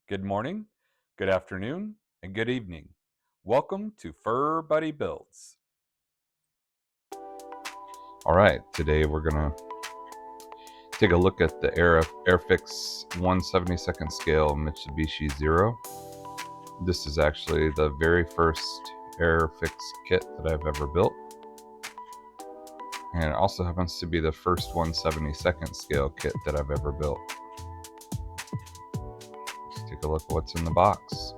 Good morning, good afternoon, and good evening. Welcome to Fur Buddy Builds. All right, today we're gonna take a look at the AirFix 1/72nd scale Mitsubishi Zero. This is actually the very first AirFix kit that I've ever built. And it also happens to be the first 1/72nd scale kit that I've ever built. Let's take a look at what's in the box.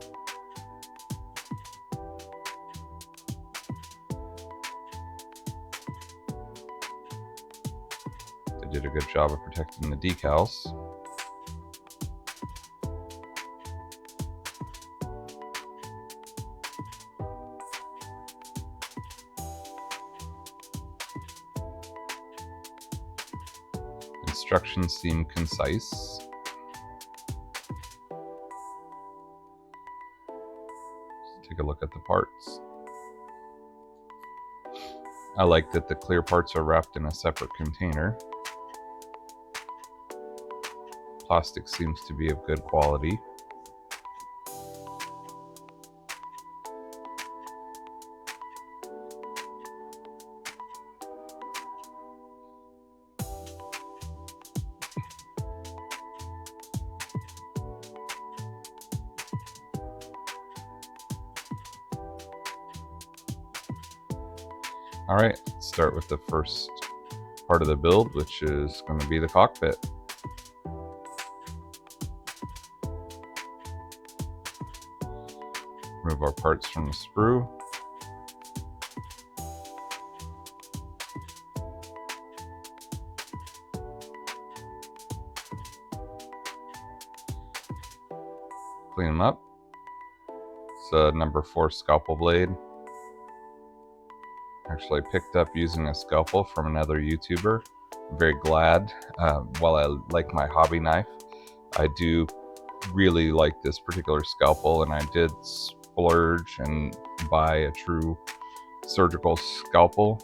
They did a good job of protecting the decals. Instructions seem concise. Let's take a look at the parts. I like that the clear parts are wrapped in a separate container. Plastic seems to be of good quality. All right, let's start with the first part of the build, which is going to be the cockpit. Remove our parts from the sprue. Clean them up. It's a number 4 scalpel blade. Actually picked up using a scalpel from another YouTuber. I'm very glad. While I like my hobby knife, I do really like this particular scalpel, and I did splurge and buy a true surgical scalpel,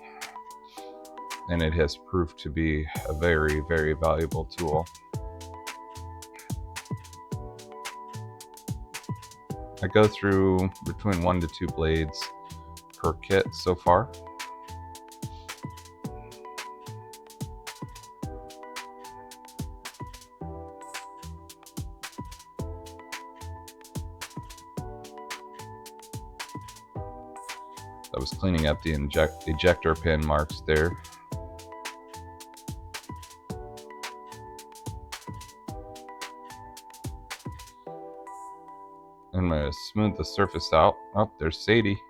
and it has proved to be a very, very valuable tool. I go through between 1 to 2 blades per kit so far. I was cleaning up the ejector pin marks there. I'm going to smooth the surface out. Oh, there's Sadie,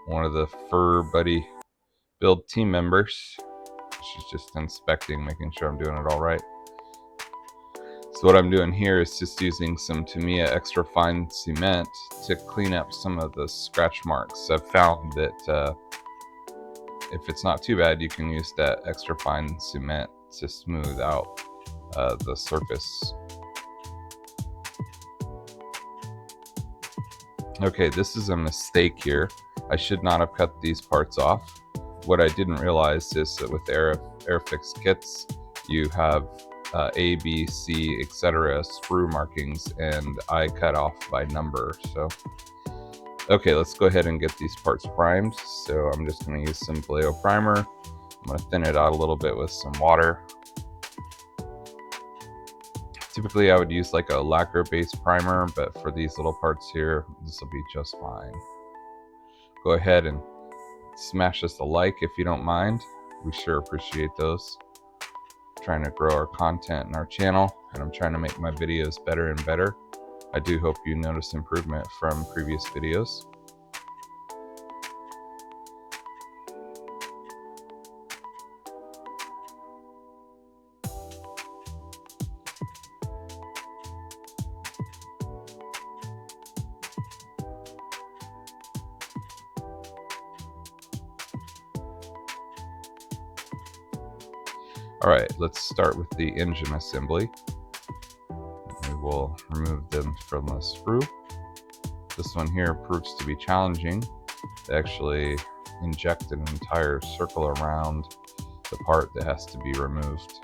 one of the Fur Buddy Build team members. She's just inspecting, making sure I'm doing it all right. So what I'm doing here is just using some Tamiya extra fine cement to clean up some of the scratch marks. I've found that if it's not too bad, you can use that extra fine cement to smooth out the surface. Okay, this is a mistake here. I should not have cut these parts off. What I didn't realize is that with AirFix kits, you have A, B, C, etc. sprue markings, and I cut off by number. So, okay, let's go ahead and get these parts primed. So I'm just going to use some Vallejo primer. I'm going to thin it out a little bit with some water. Typically I would use like a lacquer based primer, but for these little parts here, this will be just fine. Go ahead and smash us a like if you don't mind. We sure appreciate those. I'm trying to grow our content in our channel, and I'm trying to make my videos better and better. I do hope you notice improvement from previous videos. All right, let's start with the engine assembly. We will remove them from the sprue. This one here proves to be challenging to actually inject an entire circle around the part that has to be removed.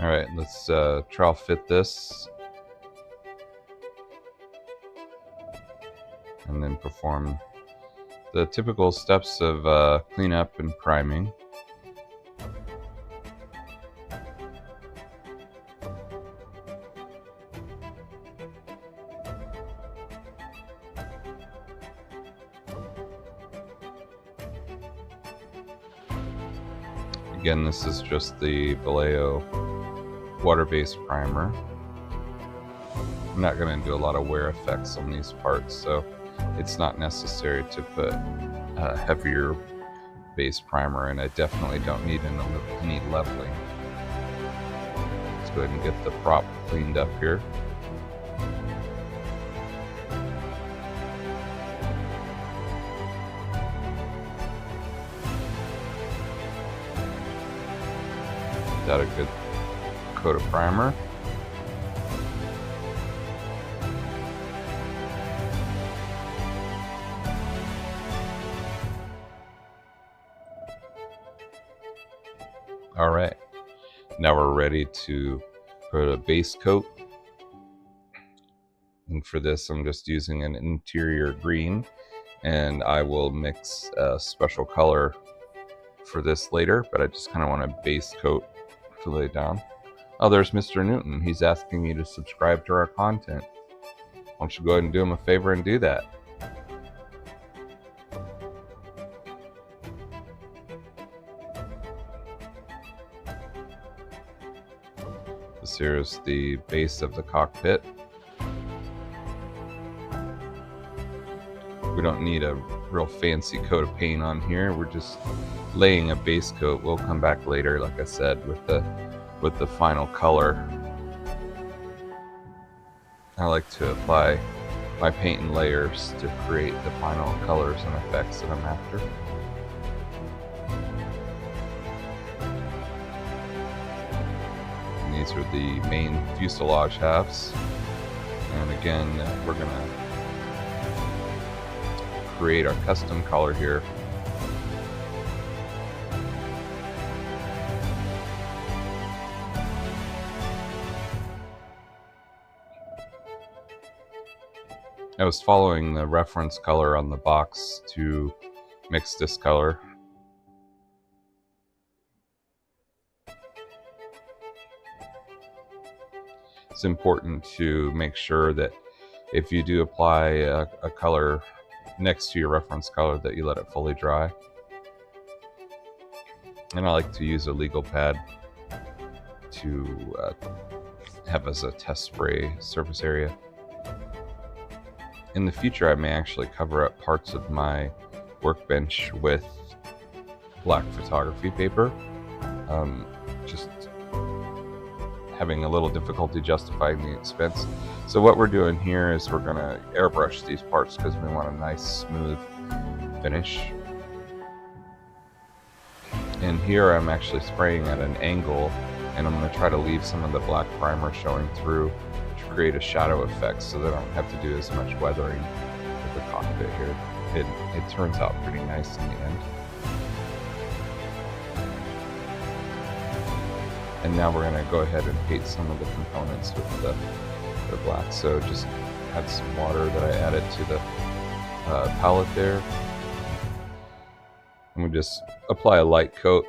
All right, let's trowel fit this and then perform the typical steps of cleanup and priming. Again, this is just the Vallejo water-based primer. I'm not going to do a lot of wear effects on these parts, so it's not necessary to put a heavier base primer, and I definitely don't need any leveling. Let's go ahead and get the prop cleaned up here. Got a good coat of primer. All right, now we're ready to put a base coat. And for this, I'm just using an interior green, and I will mix a special color for this later, but I just kind of want a base coat to lay down. Oh, there's Mr. Newton. He's asking me to subscribe to our content. Why don't you go ahead and do him a favor and do that? This here is the base of the cockpit. We don't need a real fancy coat of paint on here. We're just laying a base coat. We'll come back later, like I said, with the final color. I like to apply my paint in layers to create the final colors and effects that I'm after. And these are the main fuselage halves. And again, we're gonna create our custom color here. I was following the reference color on the box to mix this color. It's important to make sure that if you do apply a color next to your reference color, that you let it fully dry. And I like to use a legal pad to have as a test spray surface area. In the future, I may actually cover up parts of my workbench with black photography paper. Just having a little difficulty justifying the expense. So what we're doing here is we're going to airbrush these parts because we want a nice smooth finish. And here I'm actually spraying at an angle, and I'm going to try to leave some of the black primer showing through to create a shadow effect so that I don't have to do as much weathering with the cockpit here. It turns out pretty nice in the end. And now we're going to go ahead and paint some of the components with the black. So just had some water that I added to the palette there. And we just apply a light coat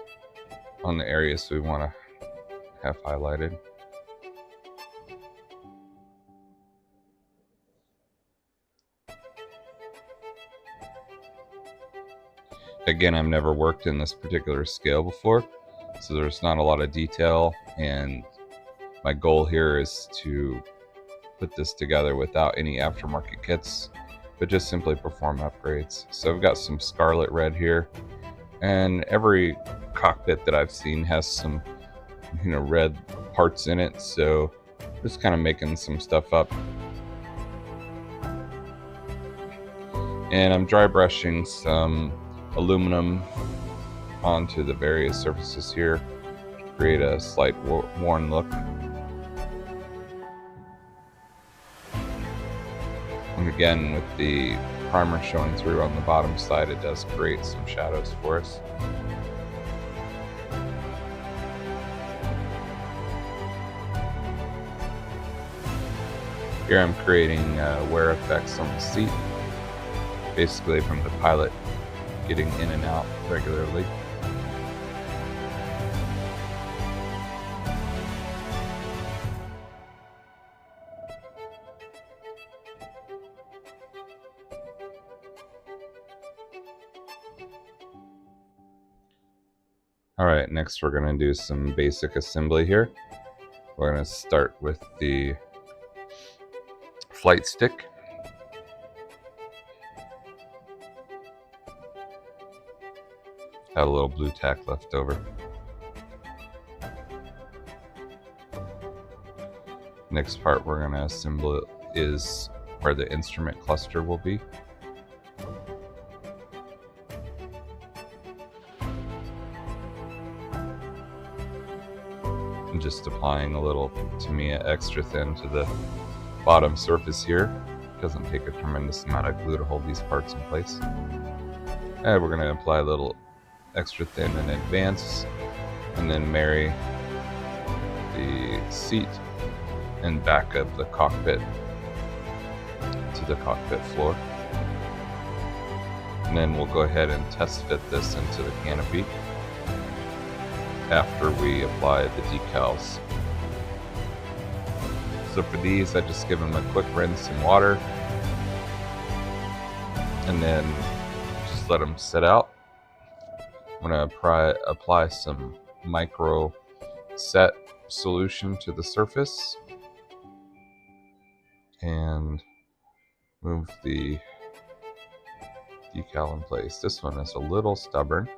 on the areas we want to have highlighted. Again, I've never worked in this particular scale before, so there's not a lot of detail, and my goal here is to put this together without any aftermarket kits, but just simply perform upgrades. So I've got some scarlet red here, and every cockpit that I've seen has some, red parts in it, so just kind of making some stuff up. And I'm dry brushing some aluminum onto the various surfaces here to create a slight worn look. And again, with the primer showing through on the bottom side, it does create some shadows for us. Here I'm creating wear effects on the seat, basically from the pilot getting in and out regularly. Alright, next we're going to do some basic assembly here. We're going to start with the flight stick. Had a little blue tack left over. Next part we're going to assemble is where the instrument cluster will be. I'm just applying a little Tamiya extra thin to the bottom surface here. Doesn't take a tremendous amount of glue to hold these parts in place. And we're going to apply a little extra thin in advance, and then marry the seat and back of the cockpit to the cockpit floor. And then we'll go ahead and test fit this into the canopy after we apply the decals. So for these, I just give them a quick rinse in water and then just let them sit out. I'm going to apply some micro set solution to the surface and move the decal in place. This one is a little stubborn,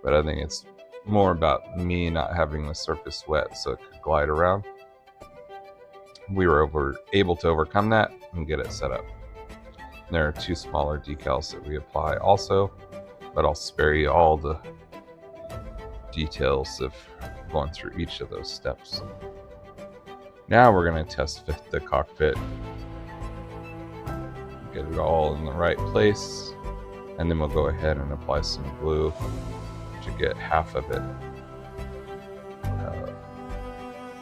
but I think it's more about me not having the surface wet so it could glide around. We were able to overcome that and get it set up. There are two smaller decals that we apply also, but I'll spare you all the details of going through each of those steps. Now we're going to test fit the cockpit, get it all in the right place, and then we'll go ahead and apply some glue to get half of it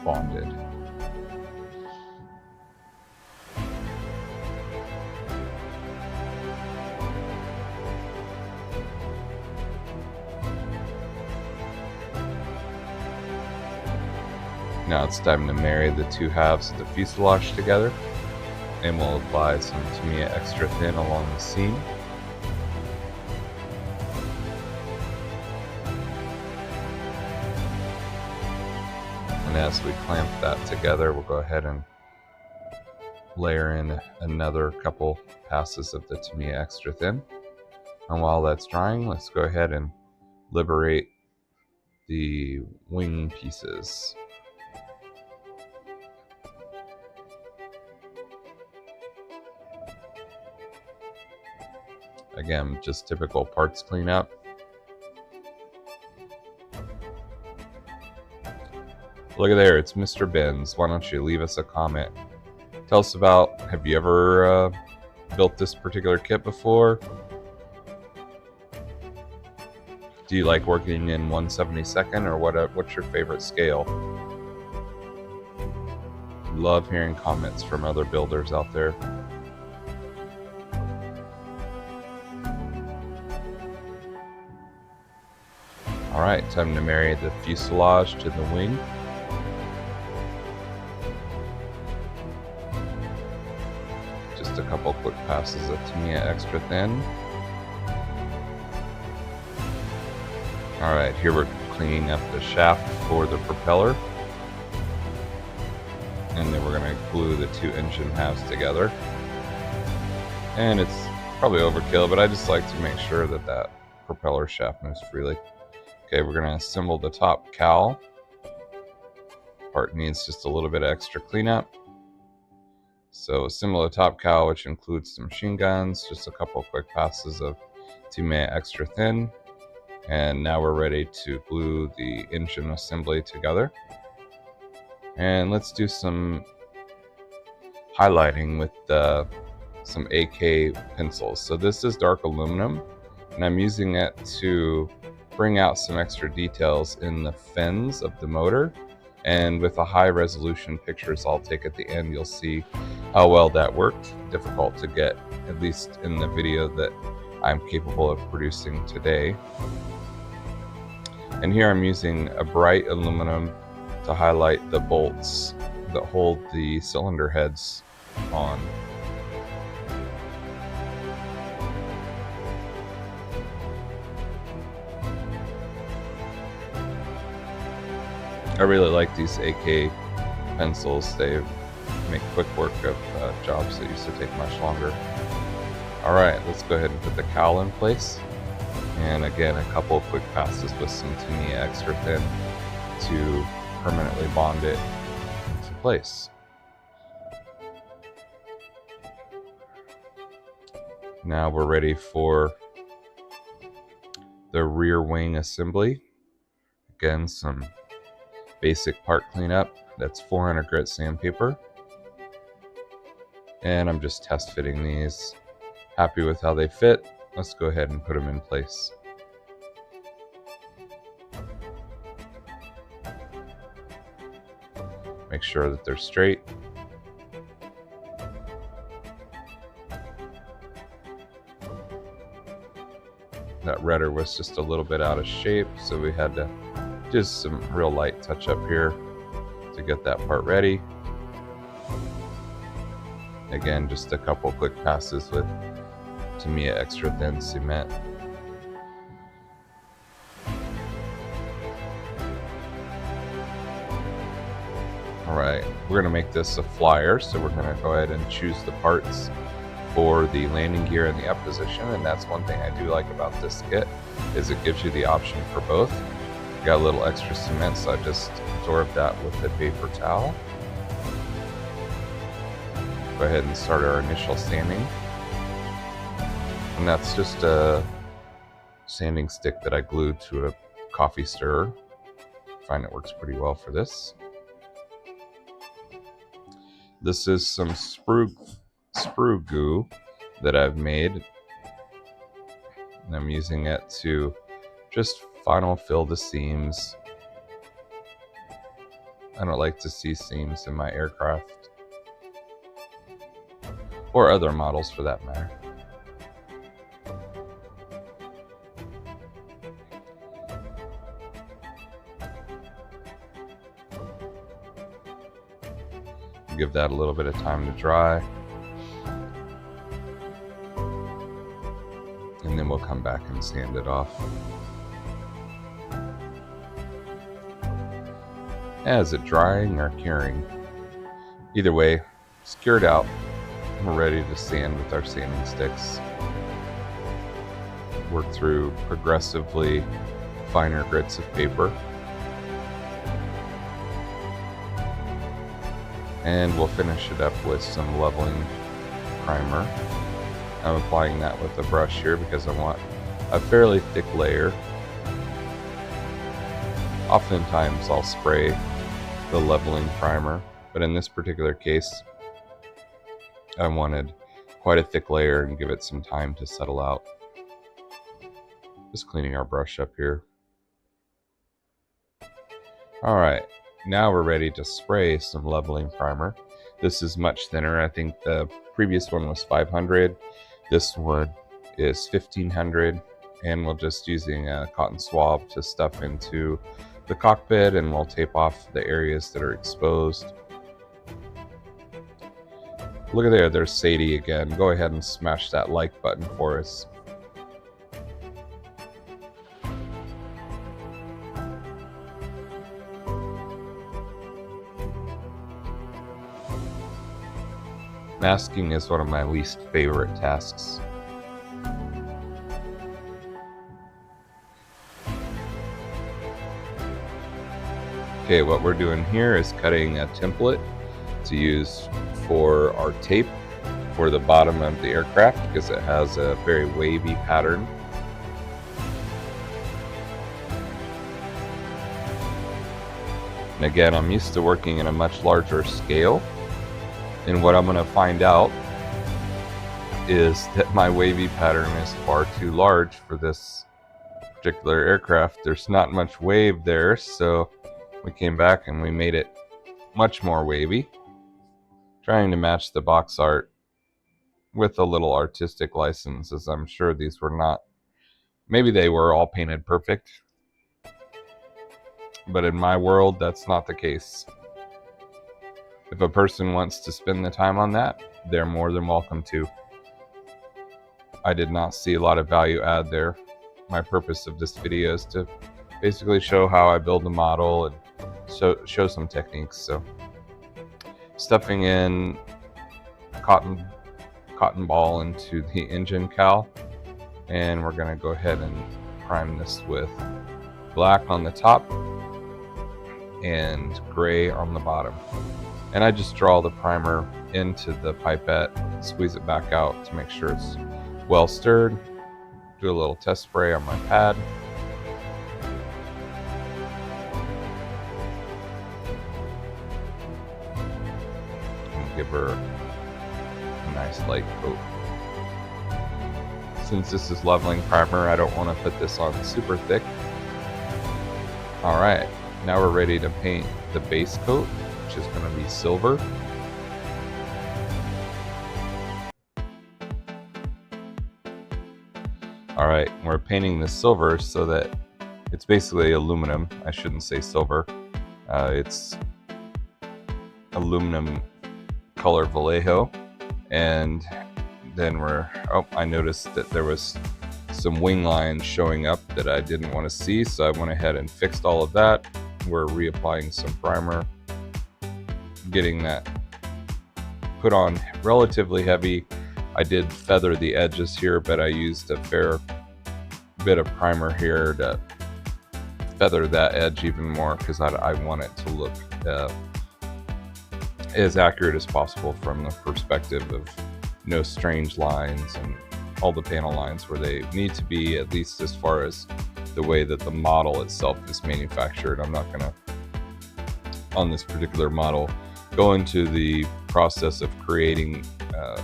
bonded. Now it's time to marry the two halves of the fuselage together, and we'll apply some Tamiya extra thin along the seam. And as we clamp that together, we'll go ahead and layer in another couple passes of the Tamiya extra thin. And while that's drying, let's go ahead and liberate the wing pieces. Again, just typical parts cleanup. Look at there, it's Mr. Benz. Why don't you leave us a comment? Tell us about, have you ever built this particular kit before? Do you like working in 1/72nd, or what's your favorite scale? Love hearing comments from other builders out there. Alright, time to marry the fuselage to the wing. Just a couple quick passes of Tamiya extra thin. Alright, here we're cleaning up the shaft for the propeller. And then we're going to glue the two engine halves together. And it's probably overkill, but I just like to make sure that that propeller shaft moves freely. Okay, we're going to assemble the top cowl. Part needs just a little bit of extra cleanup. So assemble the top cowl, which includes the machine guns, just a couple quick passes of Tamiya extra thin. And now we're ready to glue the engine assembly together. And let's do some highlighting with some AK pencils. So this is dark aluminum, and I'm using it to bring out some extra details in the fins of the motor. And with the high resolution pictures I'll take at the end, you'll see how well that worked. Difficult to get, at least in the video that I'm capable of producing today. And here I'm using a bright aluminum to highlight the bolts that hold the cylinder heads on. I really like these AK pencils. They make quick work of jobs that used to take much longer. Alright, let's go ahead and put the cowl in place. And again, a couple of quick passes with some Tamiya extra thin to permanently bond it into place. Now we're ready for the rear wing assembly. Again, some basic part cleanup. That's 400 grit sandpaper. And I'm just test fitting these. Happy with how they fit. Let's go ahead and put them in place. Make sure that they're straight. That rudder was just a little bit out of shape, so we had to do some real light touch up here to get that part ready. Again, just a couple quick passes with Tamiya extra thin cement. Alright, we're going to make this a flyer, so we're going to go ahead and choose the parts for the landing gear and the up position. And that's one thing I do like about this kit, is it gives you the option for both. Got a little extra cement, so I just absorbed that with a paper towel. Go ahead and start our initial sanding. And that's just a sanding stick that I glued to a coffee stirrer. I find it works pretty well for this. This is some sprue goo that I've made. And I'm using it to just final fill the seams. I don't like to see seams in my aircraft, or other models for that matter. Give that a little bit of time to dry. And then we'll come back and sand it off. Is it drying or curing? Either way, it's cured out. We're ready to sand with our sanding sticks. Work through progressively finer grits of paper. And we'll finish it up with some leveling primer. I'm applying that with a brush here because I want a fairly thick layer. Oftentimes I'll spray the leveling primer, but in this particular case I wanted quite a thick layer and give it some time to settle out. Just cleaning our brush up here. Alright, now we're ready to spray some leveling primer. This is much thinner. I think the previous one was 500. This one is 1500, and we're just using a cotton swab to stuff into the cockpit, and we'll tape off the areas that are exposed. Look at there, there's Sadie again. Go ahead and smash that like button for us. Masking is one of my least favorite tasks. Okay, what we're doing here is cutting a template to use for our tape for the bottom of the aircraft because it has a very wavy pattern. And again, I'm used to working in a much larger scale. And what I'm going to find out is that my wavy pattern is far too large for this particular aircraft. There's not much wave there, so we came back and we made it much more wavy. trying to match the box art with a little artistic license, as I'm sure these were not. Maybe they were all painted perfect, but in my world, that's not the case. If a person wants to spend the time on that, they're more than welcome to. I did not see a lot of value add there. My purpose of this video is to basically show how I build a model and show some techniques. So, stuffing in cotton ball into the engine cowl, and we're going to go ahead and prime this with black on the top and gray on the bottom. And I just draw the primer into the pipette, squeeze it back out to make sure it's well stirred. Do a little test spray on my pad. And give her a nice light coat. Since this is leveling primer, I don't want to put this on super thick. Alright, now we're ready to paint the base coat, which is going to be silver. Alright, we're painting the silver so that it's basically aluminum. I shouldn't say silver. It's aluminum color Vallejo. And then I noticed that there was some wing lines showing up that I didn't want to see, so I went ahead and fixed all of that. We're reapplying some primer, getting that put on relatively heavy. I did feather the edges here, but I used a fair bit of primer here to feather that edge even more because I want it to look as accurate as possible from the perspective of no strange lines and all the panel lines where they need to be, at least as far as the way that the model itself is manufactured. I'm not going to, on this particular model, go into the process of creating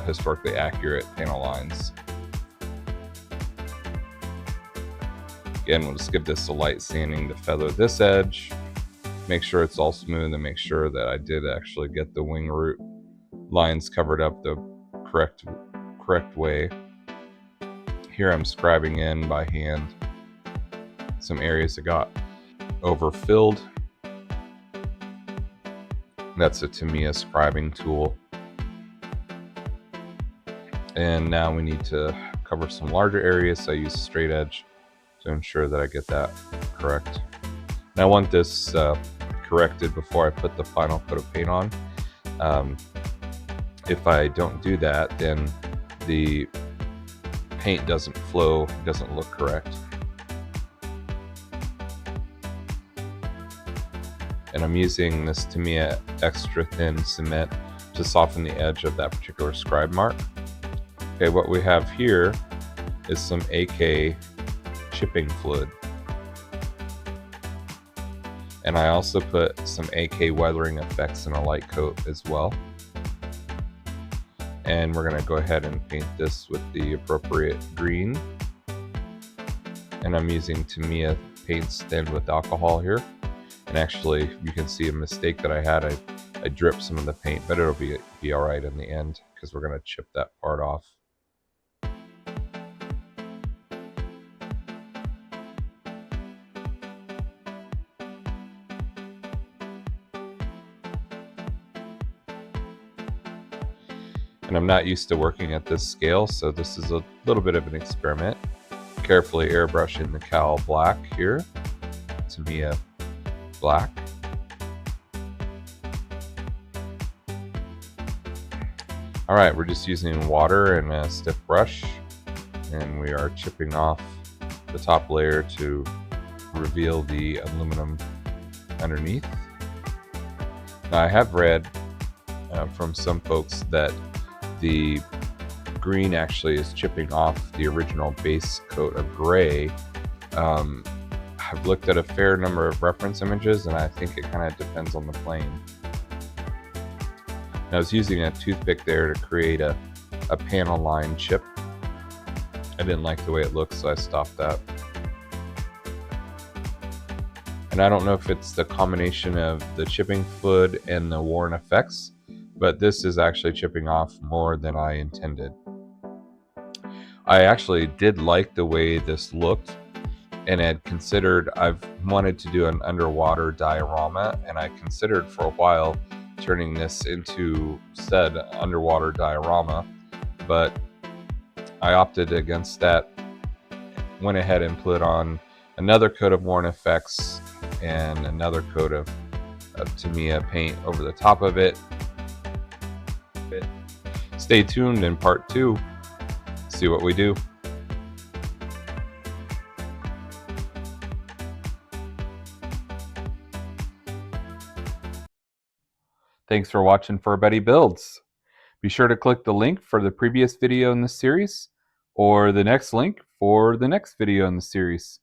historically accurate panel lines. Again, we'll just give this a light sanding to feather this edge, make sure it's all smooth, and make sure that I did actually get the wing root lines covered up the correct way. Here I'm scribing in by hand some areas that got overfilled. That's a Tamiya scribing tool. And now we need to cover some larger areas, so I use a straight edge to ensure that I get that correct. And I want this corrected before I put the final coat of paint on. If I don't do that, then the paint doesn't flow, doesn't look correct. And I'm using this Tamiya extra thin cement to soften the edge of that particular scribe mark. Okay, what we have here is some AK chipping fluid. And I also put some AK weathering effects in a light coat as well. And we're going to go ahead and paint this with the appropriate green. And I'm using Tamiya paints thinned with alcohol here. And actually, you can see a mistake that I had. I dripped some of the paint, but it'll be all right in the end because we're going to chip that part off. And I'm not used to working at this scale, so this is a little bit of an experiment. Carefully airbrushing the cowl black here, Tamiya black. Alright, we're just using water and a stiff brush, and we are chipping off the top layer to reveal the aluminum underneath. Now, I have read from some folks that the green actually is chipping off the original base coat of gray. I've looked at a fair number of reference images, and I think it kind of depends on the plane. I was using a toothpick there to create a panel line chip. I didn't like the way it looked, so I stopped that. And I don't know if it's the combination of the chipping fluid and the worn effects, but this is actually chipping off more than I intended. I actually did like the way this looked, and had considered, I've wanted to do an underwater diorama, and I considered for a while turning this into said underwater diorama, but I opted against that. Went ahead and put on another coat of Worn Effects and another coat of Tamiya paint over the top of it. Stay tuned in part 2, see what we do. Thanks for watching For Betty Builds. Be sure to click the link for the previous video in this series, or the next link for the next video in the series.